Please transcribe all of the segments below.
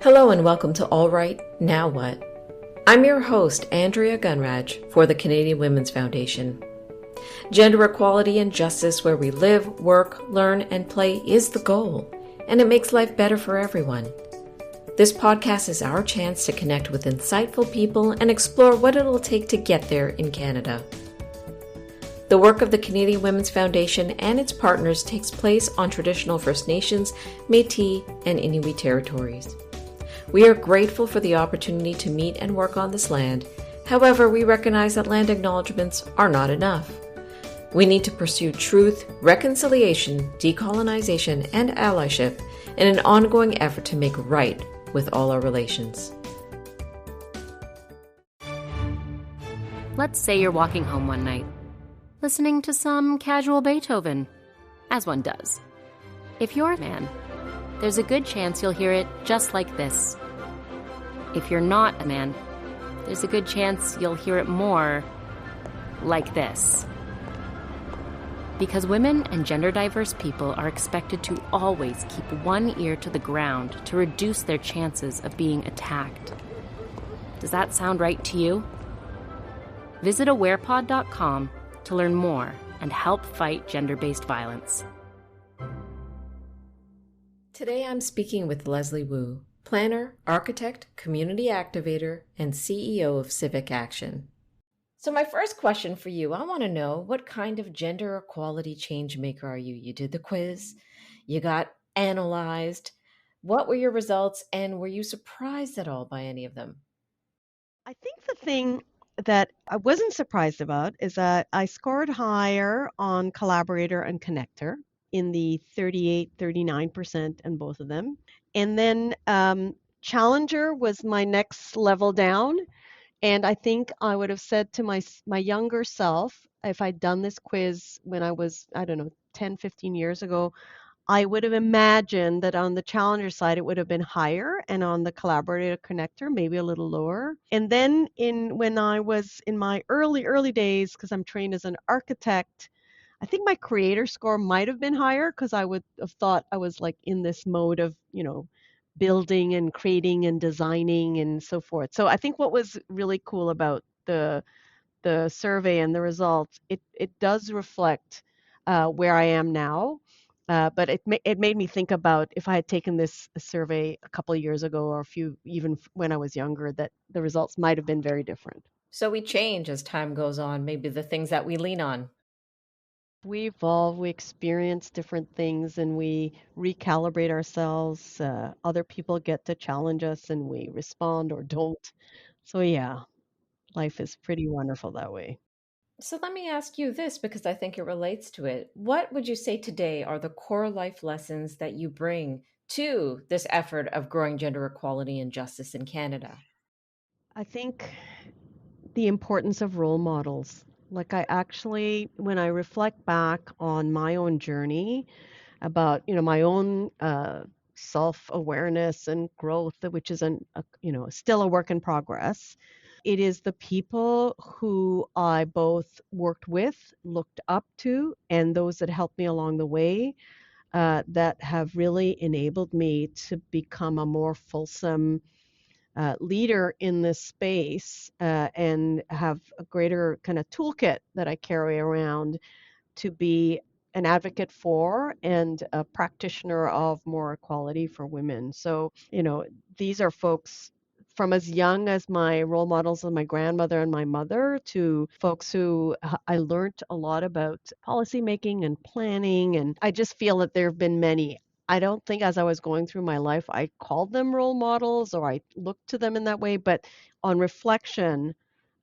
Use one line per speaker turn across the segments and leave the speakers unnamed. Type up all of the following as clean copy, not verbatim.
Hello and welcome to All Right, Now What? I'm your host, Andrea Gunraj, for the Canadian Women's Foundation. Gender equality and justice where we live, work, learn, and play is the goal, and it makes life better for everyone. This podcast is our chance to connect with insightful people and explore what it'll take to get there in Canada. The work of the Canadian Women's Foundation and its partners takes place on traditional First Nations, Métis, and Inuit territories. We are grateful for the opportunity to meet and work on this land. However, we recognize that land acknowledgements are not enough. We need to pursue truth, reconciliation, decolonization, and allyship in an ongoing effort to make right with all our relations.
Let's say you're walking home one night, listening to some casual Beethoven, as one does. If you're a man, there's a good chance you'll hear it just like this. If you're not a man, there's a good chance you'll hear it more like this. Because women and gender-diverse people are expected to always keep one ear to the ground to reduce their chances of being attacked. Does that sound right to you? Visit awarepod.com to learn more and help fight gender-based violence.
Today I'm speaking with Leslie Wu, planner, architect, community activator, and CEO of CivicAction. So my first question for you, I want to know, what kind of gender equality change maker are you? You did the quiz, you got analyzed. What were your results, and were you surprised at all by any of them?
I think the thing that I wasn't surprised about is that I scored higher on collaborator and connector in the 38-39% in both of them. And then challenger was my next level down. And I think I would have said to my younger self, if I'd done this quiz when I was, 10, 15 years ago, I would have imagined that on the challenger side, it would have been higher, and on the collaborator connector, maybe a little lower. And then when I was in my early days, because I'm trained as an architect, I think my creator score might have been higher because I would have thought I was like in this mode of, building and creating and designing and so forth. So I think what was really cool about the survey and the results, it does reflect where I am now. But it made me think about if I had taken this survey a couple of years ago, or even when I was younger, that the results might have been very different.
So we change as time goes on, maybe the things that we lean on.
We evolve, we experience different things, and we recalibrate ourselves. Other people get to challenge us, and we respond or don't. So yeah, life is pretty wonderful that way.
So let me ask you this, because I think it relates to it. What would you say today are the core life lessons that you bring to this effort of growing gender equality and justice in Canada?
I think the importance of role models. Like I actually, when I reflect back on my own journey about, my own self-awareness and growth, which is still a work in progress. It is the people who I both worked with, looked up to, and those that helped me along the way that have really enabled me to become a more fulsome leader in this space and have a greater kind of toolkit that I carry around to be an advocate for and a practitioner of more equality for women. So, these are folks from as young as my role models and my grandmother and my mother to folks who I learned a lot about policymaking and planning. And I just feel that there have been many. I don't think as I was going through my life, I called them role models or I looked to them in that way. But on reflection,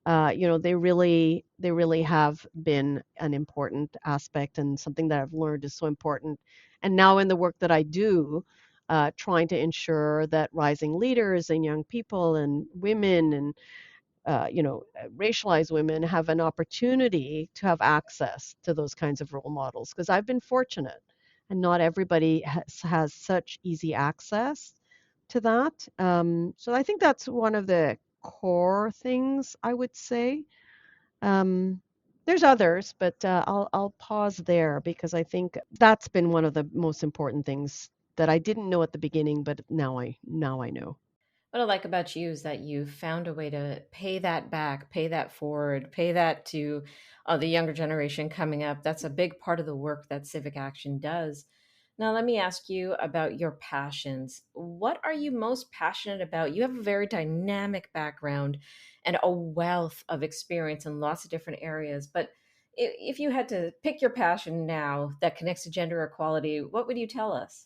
they really have been an important aspect and something that I've learned is so important. And now in the work that I do, trying to ensure that rising leaders and young people and women and racialized women have an opportunity to have access to those kinds of role models. Because I've been fortunate, and not everybody has such easy access to that. So I think that's one of the core things I would say. There's others, but I'll pause there because I think that's been one of the most important things that I didn't know at the beginning, but now I know.
What I like about you is that you found a way to pay that back, pay that forward, pay that to the younger generation coming up. That's a big part of the work that Civic Action does. Now, let me ask you about your passions. What are you most passionate about? You have a very dynamic background and a wealth of experience in lots of different areas. But if you had to pick your passion now that connects to gender equality, what would you tell us?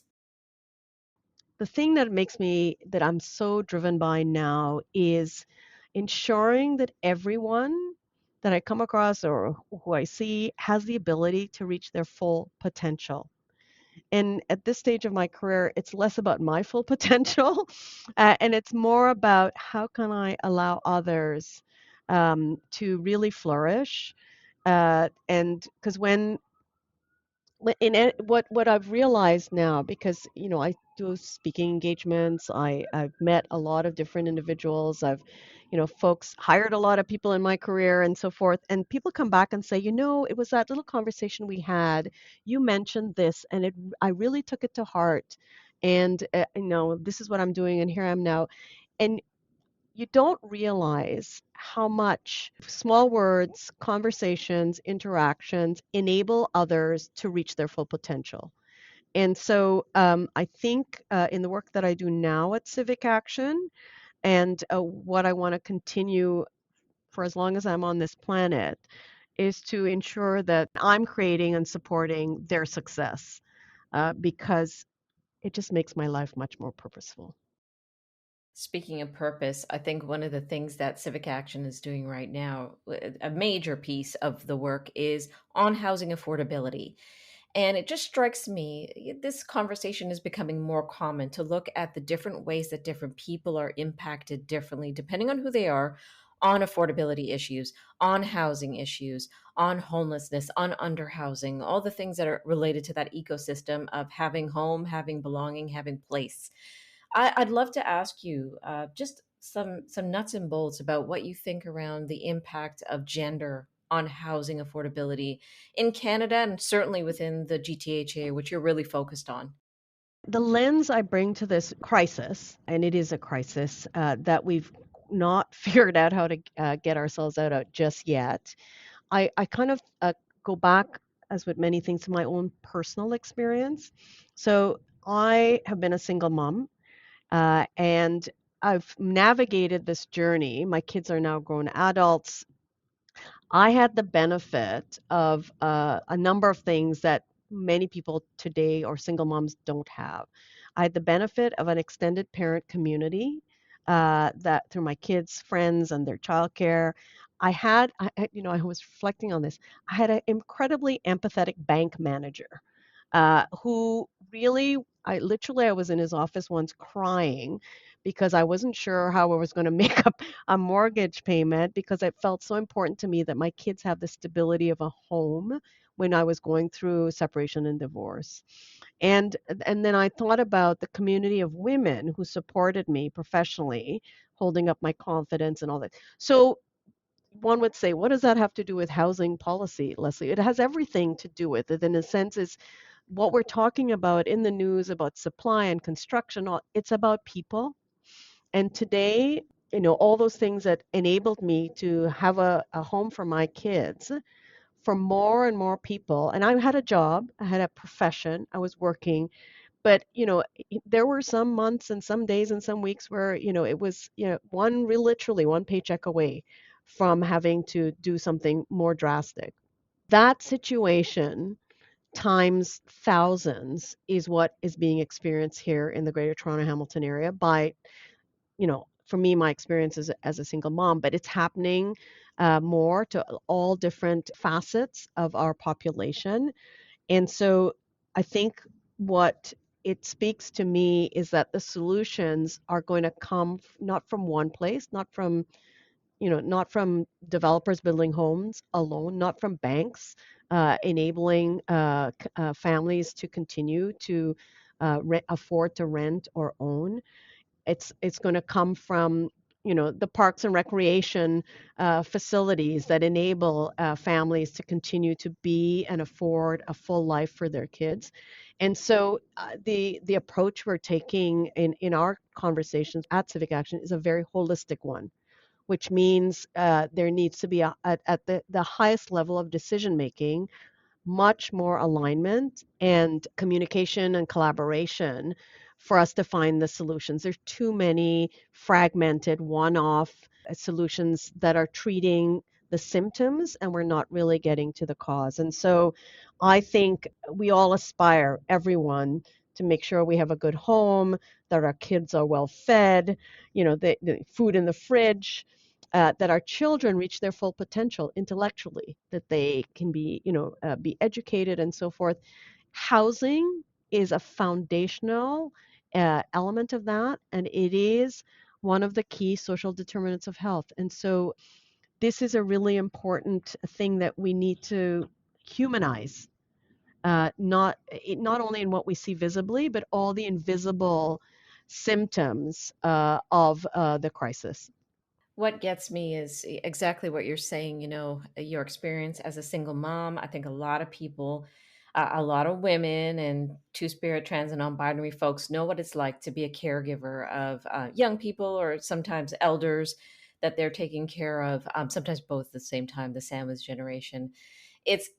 The thing that I'm so driven by now is ensuring that everyone that I come across or who I see has the ability to reach their full potential. And at this stage of my career, it's less about my full potential, and it's more about how can I allow others to really flourish. And because what I've realized now, because I do speaking engagements, I've met a lot of different individuals, I've folks hired a lot of people in my career and so forth, and people come back and say, it was that little conversation we had, you mentioned this, and I really took it to heart, and this is what I'm doing, and here I am now. And you don't realize how much small words, conversations, interactions enable others to reach their full potential. And so I think in the work that I do now at Civic Action and what I want to continue for as long as I'm on this planet is to ensure that I'm creating and supporting their success because it just makes my life much more purposeful.
Speaking of purpose, I think one of the things that Civic Action is doing right now, a major piece of the work is on housing affordability. And it just strikes me, this conversation is becoming more common to look at the different ways that different people are impacted differently, depending on who they are, on affordability issues, on housing issues, on homelessness, on underhousing, all the things that are related to that ecosystem of having home, having belonging, having place. I'd love to ask you just some nuts and bolts about what you think around the impact of gender on housing affordability in Canada and certainly within the GTHA, which you're really focused on.
The lens I bring to this crisis, and it is a crisis that we've not figured out how to get ourselves out of just yet. I kind of go back, as with many things, to my own personal experience. So I have been a single mom, and I've navigated this journey. My kids are now grown adults. I had the benefit of a number of things that many people today or single moms don't have. I had the benefit of an extended parent community that through my kids' friends and their childcare. I was reflecting on this. I had an incredibly empathetic bank manager who really, I was in his office once crying because I wasn't sure how I was going to make up a mortgage payment because it felt so important to me that my kids have the stability of a home when I was going through separation and divorce. And then I thought about the community of women who supported me professionally, holding up my confidence and all that. So one would say, what does that have to do with housing policy, Leslie? It has everything to do with it. In a sense, is what we're talking about in the news about supply and construction, it's about people. And today, all those things that enabled me to have a home for my kids, for more and more people. And I had a job, I had a profession, I was working, but there were some months and some days and some weeks where it was literally one paycheck away from having to do something more drastic. That situation times thousands is what is being experienced here in the Greater Toronto Hamilton area by, for me, my experience as a single mom, but it's happening more to all different facets of our population. And so I think what it speaks to me is that the solutions are going to come not from one place, not from developers building homes alone, not from banks enabling families to continue to afford to rent or own. It's going to come from the parks and recreation facilities that enable families to continue to be and afford a full life for their kids. And so the approach we're taking in our conversations at Civic Action is a very holistic one, which means there needs to be at the highest level of decision making much more alignment and communication and collaboration for us to find the solutions. There's too many fragmented one-off solutions that are treating the symptoms and we're not really getting to the cause. And so I think we all aspire, everyone, to make sure we have a good home, that our kids are well fed, the food in the fridge, that our children reach their full potential intellectually, that they can be educated and so forth. Housing is a foundational element of that, and it is one of the key social determinants of health. And so this is a really important thing that we need to humanize, not only in what we see visibly, but all the invisible symptoms of the crisis.
What gets me is exactly what you're saying, your experience as a single mom. I think a lot of people, a lot of women and two-spirit, trans, and non-binary folks know what it's like to be a caregiver of young people or sometimes elders that they're taking care of, sometimes both at the same time, the sandwich generation. It's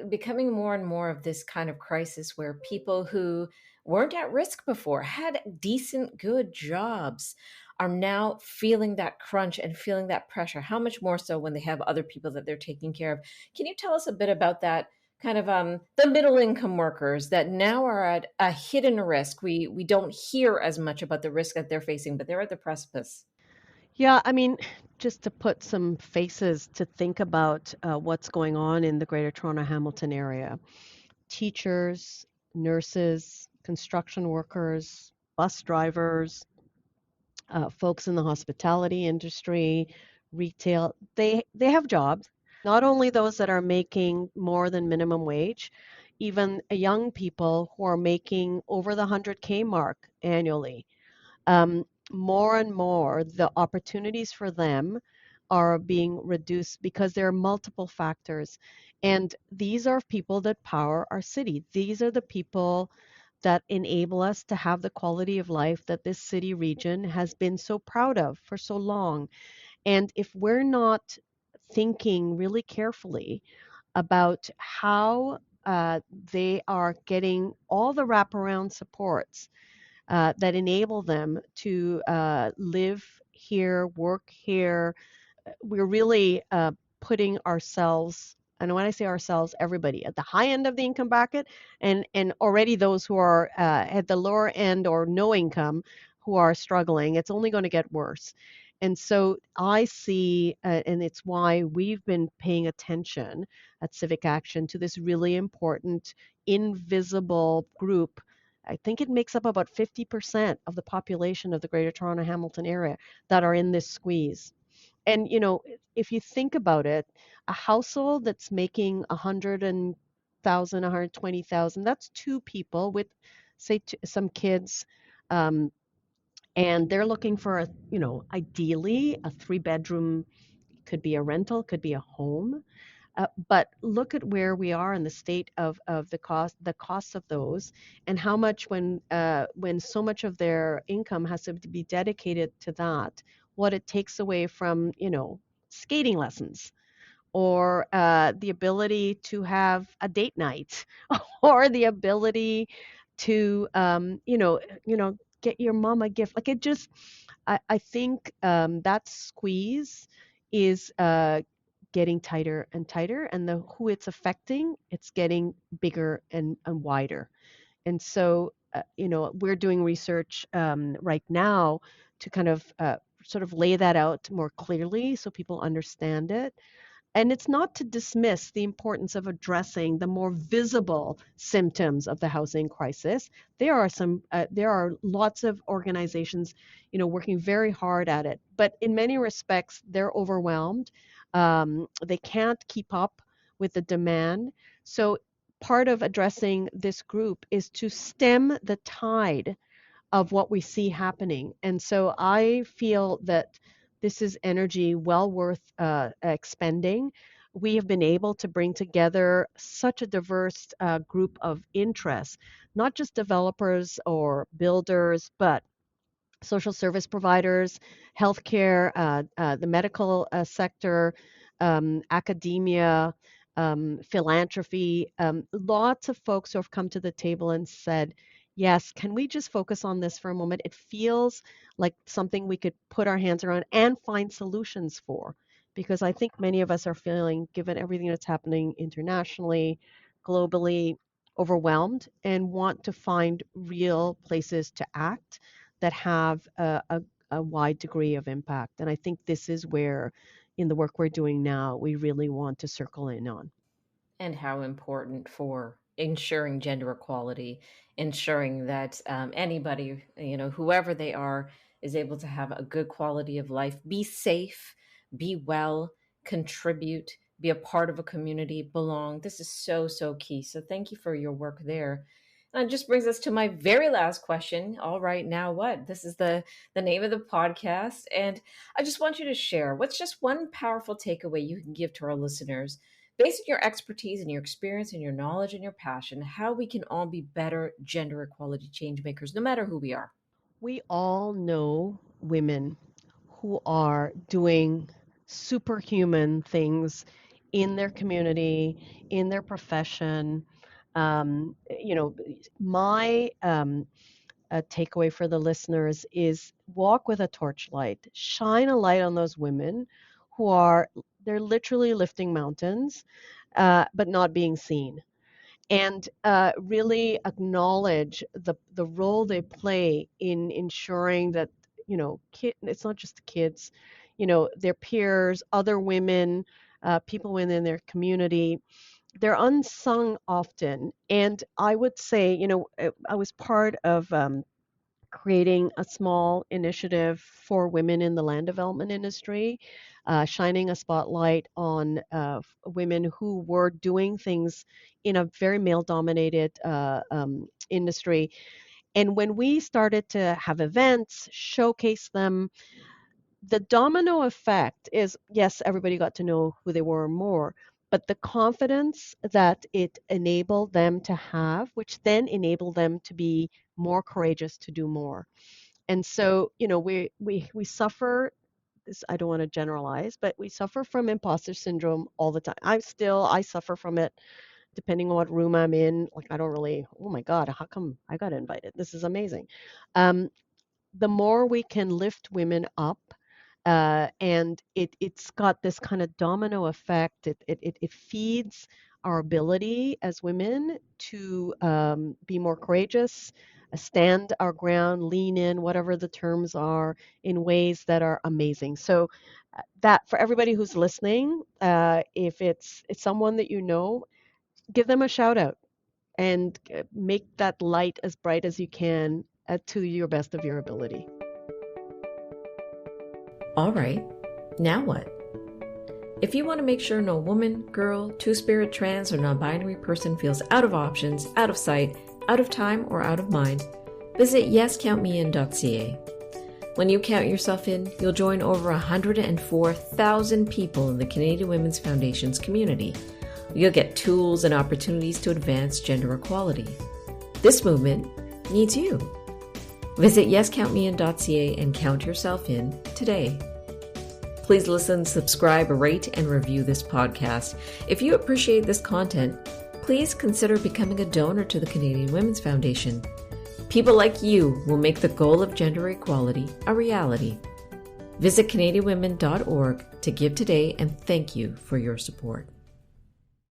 becoming more and more of this kind of crisis where people who weren't at risk before, had decent, good jobs, are now feeling that crunch and feeling that pressure. How much more so when they have other people that they're taking care of? Can you tell us a bit about that kind of the middle income workers that now are at a hidden risk? We don't hear as much about the risk that they're facing, but they're at the precipice.
Yeah, I mean, just to put some faces to think about what's going on in the Greater Toronto Hamilton area. Teachers, nurses, construction workers, bus drivers, folks in the hospitality industry, retail, they have jobs. Not only those that are making more than minimum wage, even young people who are making over the 100K mark annually. More and more, the opportunities for them are being reduced because there are multiple factors. And these are people that power our city. These are the people that enable us to have the quality of life that this city region has been so proud of for so long. And if we're not thinking really carefully about how they are getting all the wraparound supports that enable them to live here, work here. We're really putting ourselves, and when I say ourselves, everybody at the high end of the income bracket, and already those who are at the lower end or no income who are struggling. It's only going to get worse. And so I see, and it's why we've been paying attention at Civic Action to this really important invisible group. I think it makes up about 50% of the population of the Greater Toronto Hamilton area that are in this squeeze. And if you think about it, a household that's making 100,000, 120,000, that's two people with, say, some kids, and they're looking for ideally a three-bedroom, could be a rental, could be a home. But look at where we are in the state of the cost of those, and how much when so much of their income has to be dedicated to that, what it takes away from skating lessons, or the ability to have a date night, or the ability to get your mom a gift. Like it just, I think that squeeze is getting tighter and tighter, and the who it's affecting, it's getting bigger and wider. And so, we're doing research right now to kind of sort of lay that out more clearly so people understand it. And it's not to dismiss the importance of addressing the more visible symptoms of the housing crisis. There are lots of organizations, working very hard at it. But in many respects, they're overwhelmed. They can't keep up with the demand. So part of addressing this group is to stem the tide of what we see happening. And so I feel that this is energy well worth expending. We have been able to bring together such a diverse group of interests, not just developers or builders, but social service providers, healthcare, the medical sector, academia, philanthropy. Lots of folks who have come to the table and said, yes, can we just focus on this for a moment? It feels like something we could put our hands around and find solutions for. Because I think many of us are feeling, given everything that's happening internationally, globally, overwhelmed and want to find real places to act that have a wide degree of impact. And I think this is where, in the work we're doing now, we really want to circle in on.
And how important for ensuring gender equality, ensuring that anybody, whoever they are, is able to have a good quality of life, be safe, be well, contribute, be a part of a community, belong. This is so, so key. So thank you for your work there. And it just brings us to my very last question. All right, now what? This is the name of the podcast. And I just want you to share what's just one powerful takeaway you can give to our listeners based on your expertise and your experience and your knowledge and your passion, how we can all be better gender equality change makers, no matter who we are.
We all know women who are doing superhuman things in their community, in their profession. My takeaway for the listeners is walk with a torchlight, shine a light on those women who are, they're literally lifting mountains, but not being seen. And really acknowledge the role they play in ensuring that, it's not just the kids, their peers, other women, people within their community. They're unsung often. And I would say, I was part of creating a small initiative for women in the land development industry, shining a spotlight on women who were doing things in a very male-dominated industry. And when we started to have events, showcase them, the domino effect is, yes, everybody got to know who they were more, but the confidence that it enabled them to have, which then enabled them to be more courageous to do more. And so, we suffer this, I don't want to generalize, but we suffer from imposter syndrome all the time. I suffer from it depending on what room I'm in. Like, I don't really, oh my God, how come I got invited? This is amazing. The more we can lift women up, and it's got this kind of domino effect. It feeds our ability as women to be more courageous, stand our ground, lean in, whatever the terms are, in ways that are amazing. So that for everybody who's listening, if it's someone that you know, give them a shout out and make that light as bright as you can to your best of your ability.
All right, now what? If you want to make sure no woman, girl, two-spirit, trans, or non-binary person feels out of options, out of sight, out of time, or out of mind, visit yescountmein.ca. When you count yourself in, you'll join over 104,000 people in the Canadian Women's Foundation's community. You'll get tools and opportunities to advance gender equality. This movement needs you. Visit yescountmein.ca and count yourself in today. Please listen, subscribe, rate, and review this podcast. If you appreciate this content, please consider becoming a donor to the Canadian Women's Foundation. People like you will make the goal of gender equality a reality. Visit CanadianWomen.org to give today, and thank you for your support.